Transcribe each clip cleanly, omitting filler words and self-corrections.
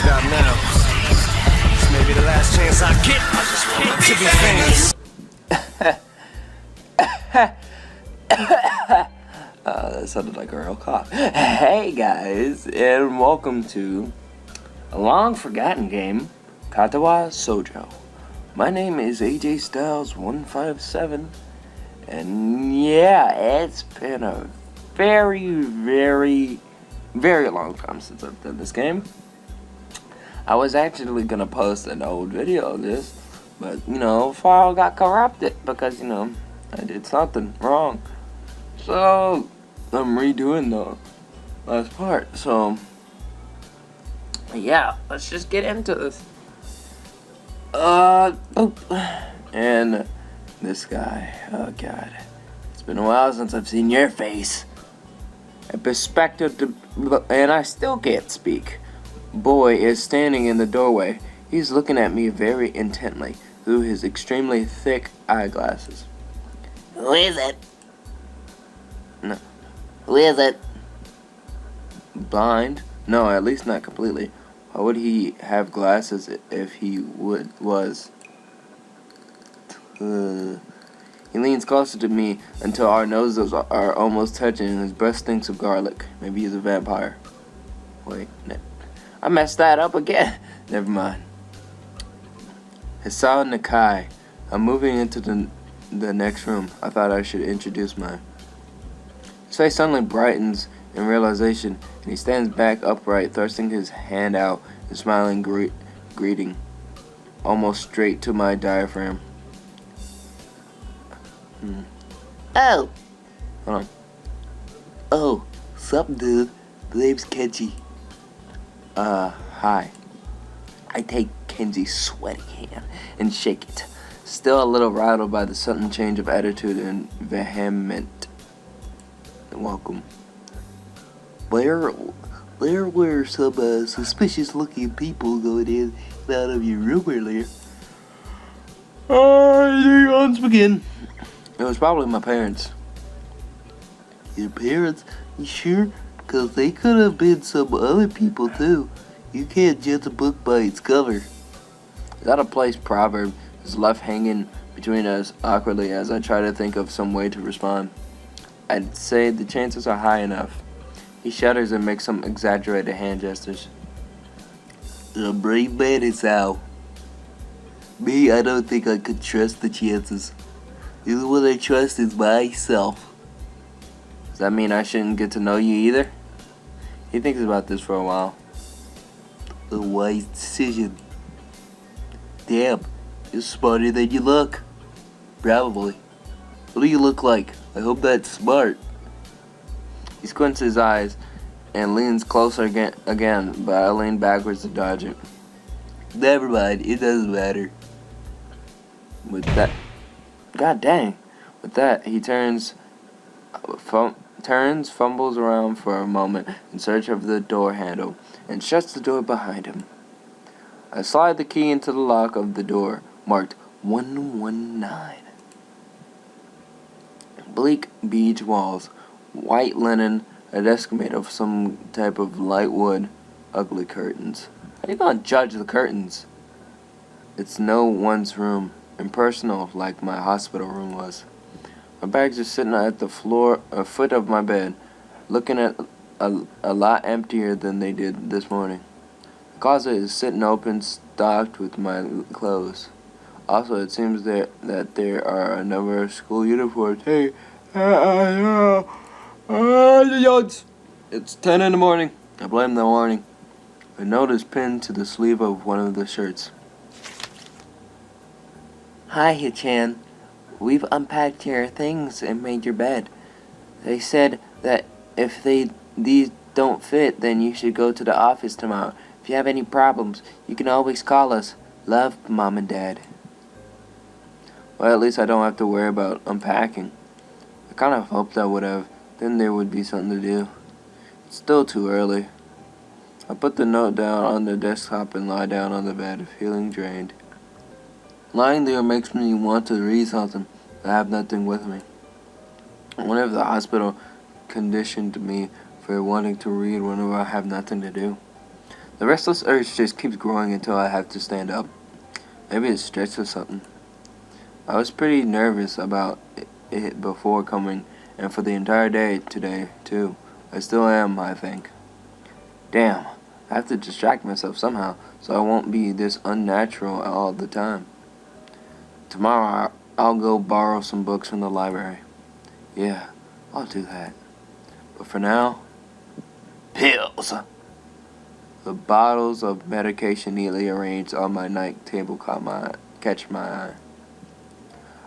stop now. This may be the last chance I get to be famous. That sounded like a real cough. Hey guys, and welcome to a long forgotten game, Katawa Shoujo. My name is AJ Styles 157, and yeah, it's been a very long time since I've done this game. I was actually gonna post an old video of this, but file got corrupted because I did something wrong. So I'm redoing the last part. So yeah, let's just get into this. And this guy, oh god, it's been a while since I've seen your face. A perspective, and I still can't speak. Boy is standing in the doorway. He's looking at me very intently through his extremely thick eyeglasses. Who is it? No. Who is it? Blind? No, at least not completely. Why would he have glasses if he was? He leans closer to me until our noses are almost touching and his breath stinks of garlic. Maybe he's a vampire. Wait, no. I messed that up again. Never mind. Hisao Nakai. I'm moving into the next room. I thought I should introduce mine. His face suddenly brightens in realization, and he stands back upright, thrusting his hand out and smiling greeting, almost straight to my diaphragm. Oh. Hold on. Oh, sup, dude? The name's Kenji. Hi. I take Kenji's sweaty hand and shake it, still a little rattled by the sudden change of attitude and vehement welcome. There were some suspicious-looking people going in and out of your room earlier. Let's begin. It was probably my parents. Your parents? You sure? Because they could have been some other people, too. You can't judge a book by its cover. Is that a place proverb is left hanging between us awkwardly as I try to think of some way to respond? I'd say the chances are high enough. He shudders and makes some exaggerated hand gestures. A brave man is how. Me, I don't think I could trust the chances. The only one I trust is myself. Does that mean I shouldn't get to know you either? He thinks about this for a while. A wise decision. Damn, you're smarter than you look. Probably. What do you look like? I hope that's smart. He squints his eyes and leans closer again, but I lean backwards to dodge it. Never mind, it doesn't matter. With that, god dang. With that, he turns, fumbles around for a moment in search of the door handle, and shuts the door behind him. I slide the key into the lock of the door, marked 119. Bleak beige walls, white linen, a desk made of some type of light wood, ugly curtains. How you gonna judge the curtains? It's no one's room, impersonal like my hospital room was. My bags are sitting at the foot of my bed, looking at a lot emptier than they did this morning. The closet is sitting open, stocked with my clothes. Also, it seems that there are a number of school uniforms. Hey, it's 10 in the morning. I blame the warning. A note is pinned to the sleeve of one of the shirts. Hi, Hichan. We've unpacked your things and made your bed. They said that if these don't fit, then you should go to the office tomorrow. If you have any problems, you can always call us. Love, Mom and Dad. Well, at least I don't have to worry about unpacking. I kind of hoped I would have. Then there would be something to do. It's still too early. I put the note down on the desktop and lie down on the bed, feeling drained. Lying there makes me want to read something, but I have nothing with me. I wonder if the hospital conditioned me for wanting to read whenever I have nothing to do. The restless urge just keeps growing until I have to stand up. Maybe it's stretch or something. I was pretty nervous about it before coming, and for the entire day today, too. I still am, I think. Damn, I have to distract myself somehow, so I won't be this unnatural all the time. Tomorrow, I'll go borrow some books from the library. Yeah, I'll do that. But for now, pills! The bottles of medication neatly arranged on my night table catch my eye.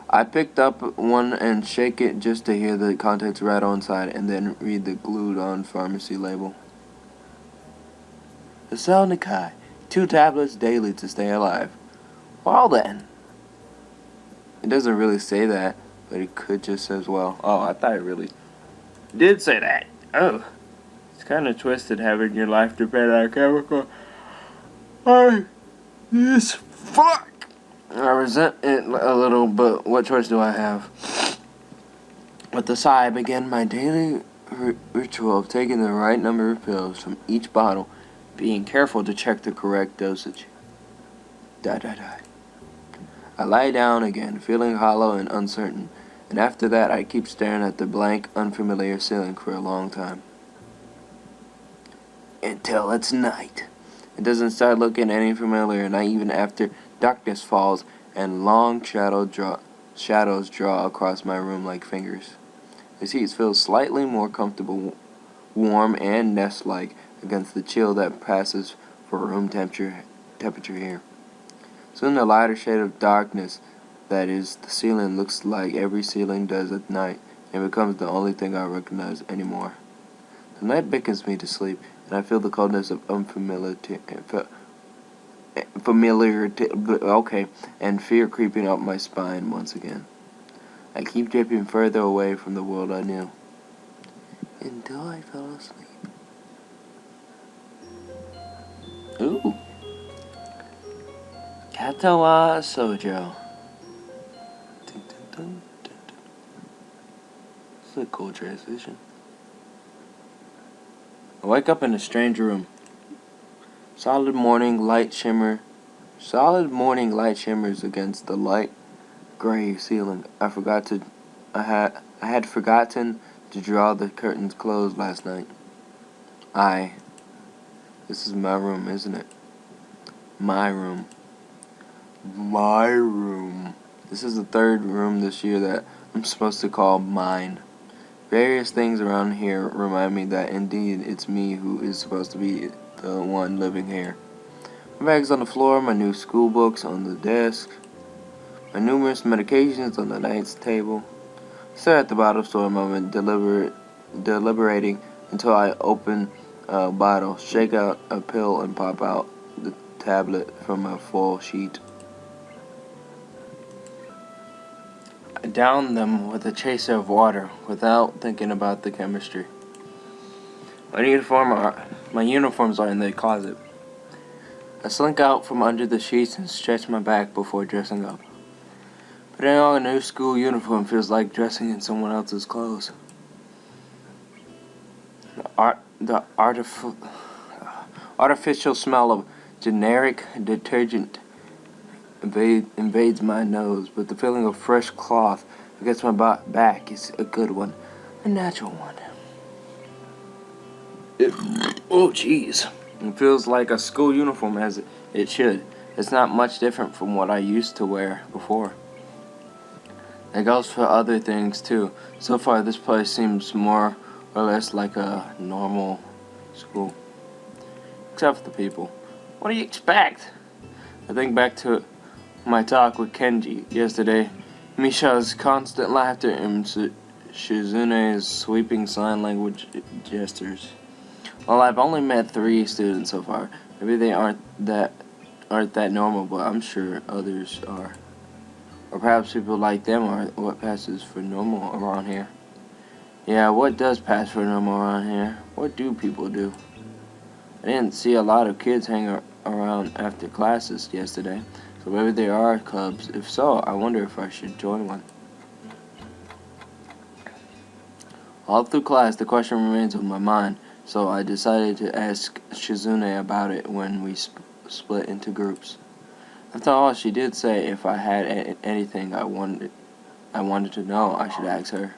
I picked up one and shake it just to hear the contents rattle inside and then read the glued-on pharmacy label. Nikai, 2 tablets daily to stay alive. Well then. It doesn't really say that, but it could just as well. Oh, I thought it really did say that. Oh. It's kind of twisted having your life depend on a chemical. This fuck. I resent it a little, but what choice do I have? With a sigh, I began my daily ritual of taking the right number of pills from each bottle, being careful to check the correct dosage. Die. I lie down again, feeling hollow and uncertain, and after that I keep staring at the blank, unfamiliar ceiling for a long time. Until it's night. It doesn't start looking any familiar, not even after darkness falls and long shadows draw across my room like fingers. The seats feel slightly more comfortable, warm and nest-like against the chill that passes for room temperature here. Soon the lighter shade of darkness that is the ceiling looks like every ceiling does at night and becomes the only thing I recognize anymore. The night beckons me to sleep, and I feel the coldness of and fear creeping up my spine once again. I keep drifting further away from the world I knew, until I fell asleep. Ooh. Katawa Shoujo. This is a cool transition. I wake up in a strange room. Solid morning light shimmers against the light gray ceiling. I had forgotten to draw the curtains closed last night. This is my room, isn't it? My room. This is the 3rd room this year that I'm supposed to call mine. Various things around here remind me that indeed it's me who is supposed to be the one living here. My bags on the floor, my new school books on the desk, my numerous medications on the night's table. I stare at the bottles for a moment, deliberating until I open a bottle, shake out a pill, and pop out the tablet from a full sheet. I down them with a chaser of water without thinking about the chemistry. My uniforms are in the closet. I slink out from under the sheets and stretch my back before dressing up. Putting on a new school uniform feels like dressing in someone else's clothes. The artificial smell of generic detergent invades my nose, but the feeling of fresh cloth against my back is a good one, a natural one. Oh, jeez. It feels like a school uniform as it should. It's not much different from what I used to wear before. It goes for other things too. So far, this place seems more or less like a normal school. Except for the people. What do you expect? I think back to my talk with Kenji yesterday. Misha's constant laughter and Shizune's sweeping sign language gestures. Well, I've only met 3 students so far. Maybe they aren't that normal, but I'm sure others are. Or perhaps people like them are what passes for normal around here. Yeah, what does pass for normal around here? What do people do? I didn't see a lot of kids hanging around after classes yesterday, so maybe there are clubs. If so, I wonder if I should join one. All through class, the question remains on my mind. so I decided to ask Shizune about it when we split into groups. After all, she did say if I had anything I wanted to know, I should ask her.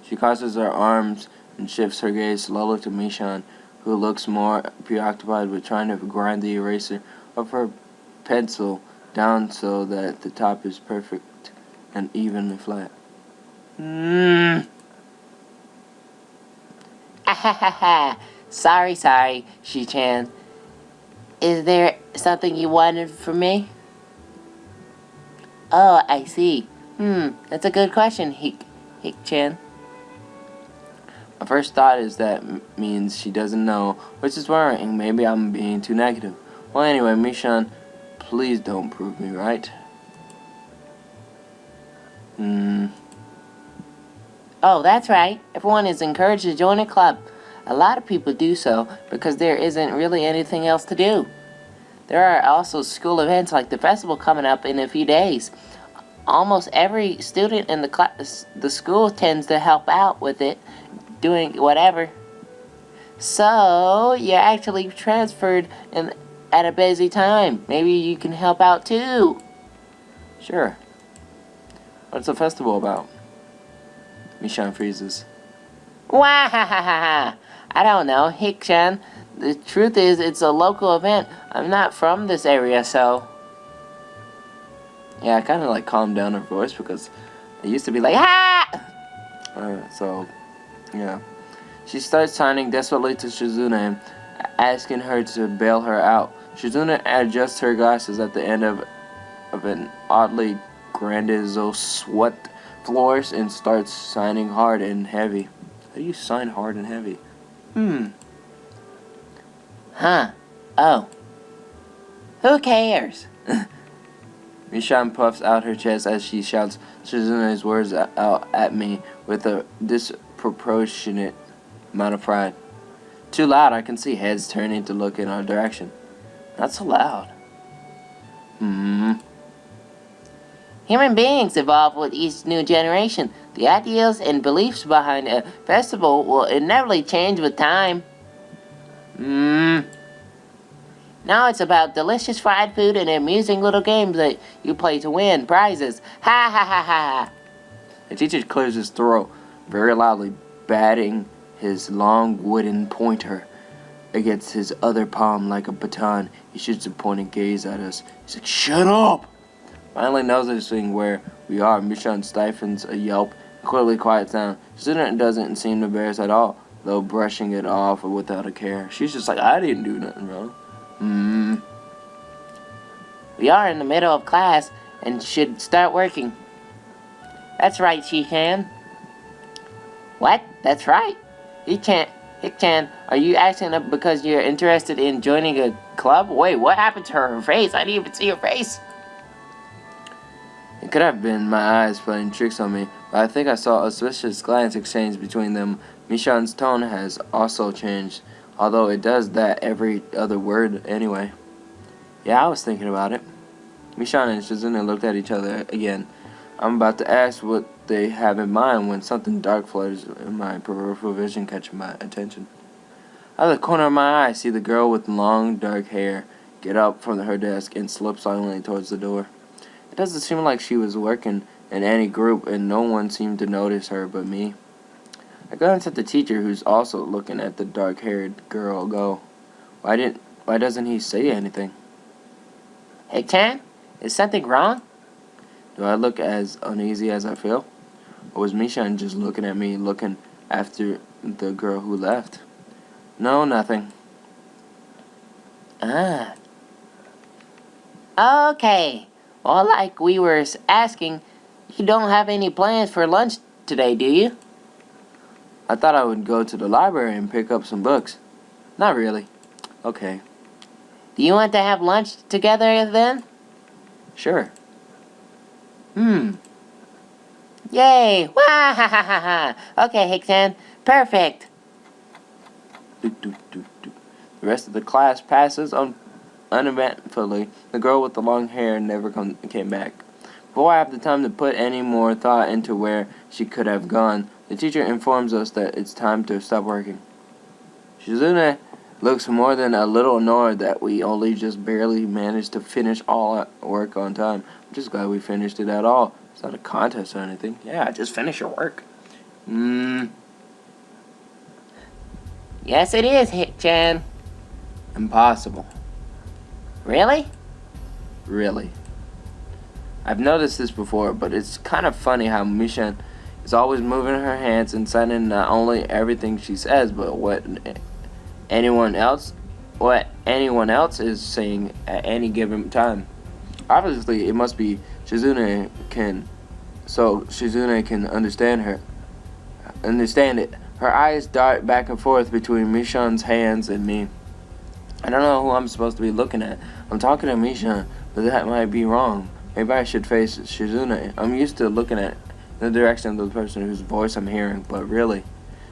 She crosses her arms and shifts her gaze slowly to Mishan, who looks more preoccupied with trying to grind the eraser of her pencil down so that the top is perfect and evenly flat. Sorry, Shi-chan. Is there something you wanted from me? Oh, I see. That's a good question, Hik-chan. My first thought is that means she doesn't know, which is worrying. Maybe I'm being too negative. Well, anyway, Mishan, please don't prove me right. Oh, that's right. Everyone is encouraged to join a club. A lot of people do so because there isn't really anything else to do. There are also school events like the festival coming up in a few days. Almost every student in the school tends to help out with it, doing whatever. So, you're actually transferred at a busy time. Maybe you can help out too. Sure. What's the festival about? Mishan freezes. Wahahaha! I don't know, Hik-chan. The truth is, it's a local event. I'm not from this area, so... Yeah, I kind of like calmed down her voice because it used to be Like, like, ha! Yeah. She starts signing desperately to Shizune, asking her to bail her out. Shizune adjusts her glasses at the end of an oddly grandiose sweat floors and starts signing hard and heavy. How do you sign hard and heavy? Huh. Oh. Who cares? Mishan puffs out her chest as she shouts Shizune's words out at me with a disproportionate amount of pride. Too loud, I can see heads turning to look in our direction. Not so loud. Human beings evolve with each new generation. The ideals and beliefs behind a festival will inevitably change with time. Now it's about delicious fried food and amusing little games that you play to win prizes. Ha ha ha ha. The teacher clears his throat very loudly, batting his long wooden pointer against his other palm like a baton. He shoots a pointed gaze at us. He's like, "Shut up!" Finally noticing where we are, Mishan stifles a yelp and quickly quiets down. Student doesn't seem embarrassed at all, though brushing it off without a care. She's just like, I didn't do nothing wrong. We are in the middle of class and should start working. That's right, Shi-chan. What? That's right. Hik-chan, are you asking because you're interested in joining a club? Wait, what happened to her face? I didn't even see her face. It could have been my eyes playing tricks on me, but I think I saw a suspicious glance exchange between them. Mishan's tone has also changed, although it does that every other word anyway. Yeah, I was thinking about it. Mishan and Shizune looked at each other again. I'm about to ask what they have in mind when something dark flutters in my peripheral vision, catching my attention. Out of the corner of my eye, I see the girl with long dark hair get up from her desk and slip silently towards the door. It doesn't seem like she was working in any group, and no one seemed to notice her but me. I glance at the teacher, who's also looking at the dark-haired girl go. Why doesn't he say anything? Hik-chan, is something wrong? Do I look as uneasy as I feel? Or was Mishan just looking at me, looking after the girl who left? No, nothing. Okay. Well, like we were asking, you don't have any plans for lunch today, do you? I thought I would go to the library and pick up some books. Not really. Okay. Do you want to have lunch together then? Sure. Yay! Wah-ha-ha-ha-ha! Okay, Hik-chan. Perfect. The rest of the class passes uneventfully. The girl with the long hair never came back. Before I have the time to put any more thought into where she could have gone, the teacher informs us that it's time to stop working. Shizune looks more than a little annoyed that we only just barely managed to finish all our work on time. I'm just glad we finished it at all. It's not a contest or anything. Yeah, just finish your work. Yes, it is, Hit-chan. Impossible. Really? Really. I've noticed this before, but it's kind of funny how Mishan is always moving her hands and signing not only everything she says, but what anyone else is saying at any given time. Obviously, it must be Shizune can understand it. Her eyes dart back and forth between Mishan's hands and me. I don't know who I'm supposed to be looking at. I'm talking to Mishan, but that might be wrong. Maybe I should face Shizune. I'm used to looking at the direction of the person whose voice I'm hearing, but really,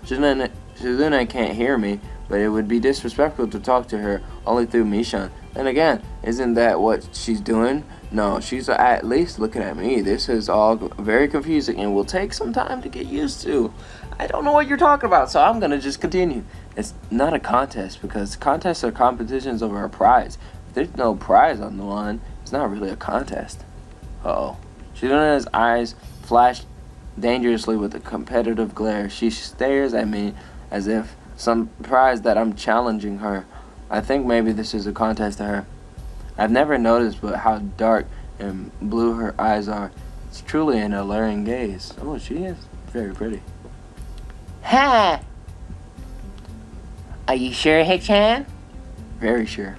Shizune can't hear me, but it would be disrespectful to talk to her only through Mishan. And again, isn't that what she's doing? No, she's at least looking at me. This is all very confusing and will take some time to get used to. I don't know what you're talking about, so I'm gonna just continue. It's not a contest, because contests are competitions over a prize. If there's no prize on the line, it's not really a contest. Uh-oh. Shizune's eyes flash dangerously with a competitive glare. She stares at me as if surprised that I'm challenging her. I think maybe this is a contest to her. I've never noticed but how dark and blue her eyes are. It's truly an alluring gaze. Oh, she is very pretty. Ha! Are you sure, Hit-chan? Very sure.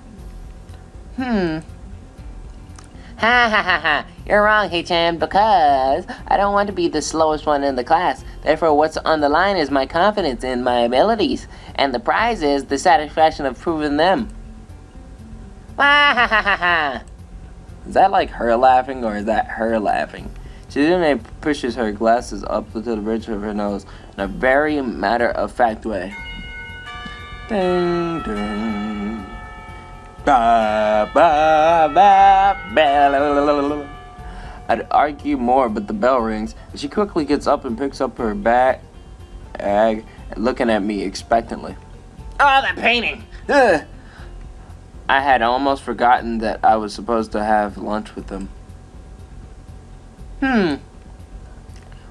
Ha ha ha ha. You're wrong, Hit-chan, because I don't want to be the slowest one in the class. Therefore, what's on the line is my confidence in my abilities, and the prize is the satisfaction of proving them. Ha ha ha ha ha. Is that like her laughing, or is that her laughing? Shizune pushes her glasses up to the bridge of her nose in a very matter-of-fact way. Ding, ding. Ba, ba, ba, ba. I'd argue more, but the bell rings, and she quickly gets up and picks up her bag, looking at me expectantly. Oh, that painting! Ugh. I had almost forgotten that I was supposed to have lunch with them.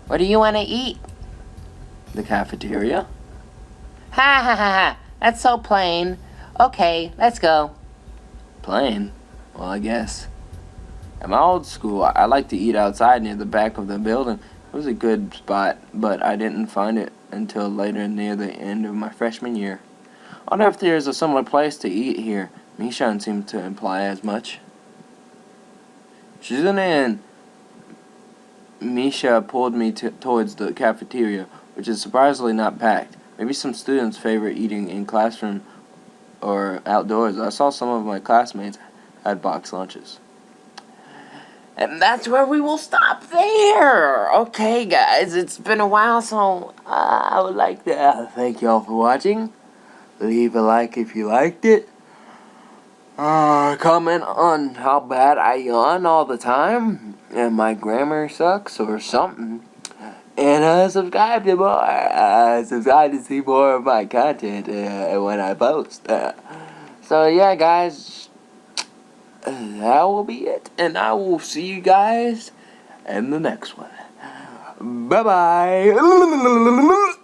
What do you want to eat? The cafeteria? Ha ha ha ha. That's so plain. Okay, let's go. Plain? Well, I guess. At my old school, I liked to eat outside near the back of the building. It was a good spot, but I didn't find it until later near the end of my freshman year. I wonder if there's a similar place to eat here. Mishan seemed to imply as much. Shizune and Misha pulled me towards the cafeteria, which is surprisingly not packed. Maybe some students favor eating in classroom or outdoors. I saw some of my classmates had box lunches. And that's where we will stop there. Okay, guys, it's been a while, so I would like to Thank y'all for watching. Leave a like if you liked it. Comment on how bad I yawn all the time and my grammar sucks or something. And subscribe to more. Subscribe to see more of my content when I post. So yeah, guys, that will be it, and I will see you guys in the next one. Bye bye.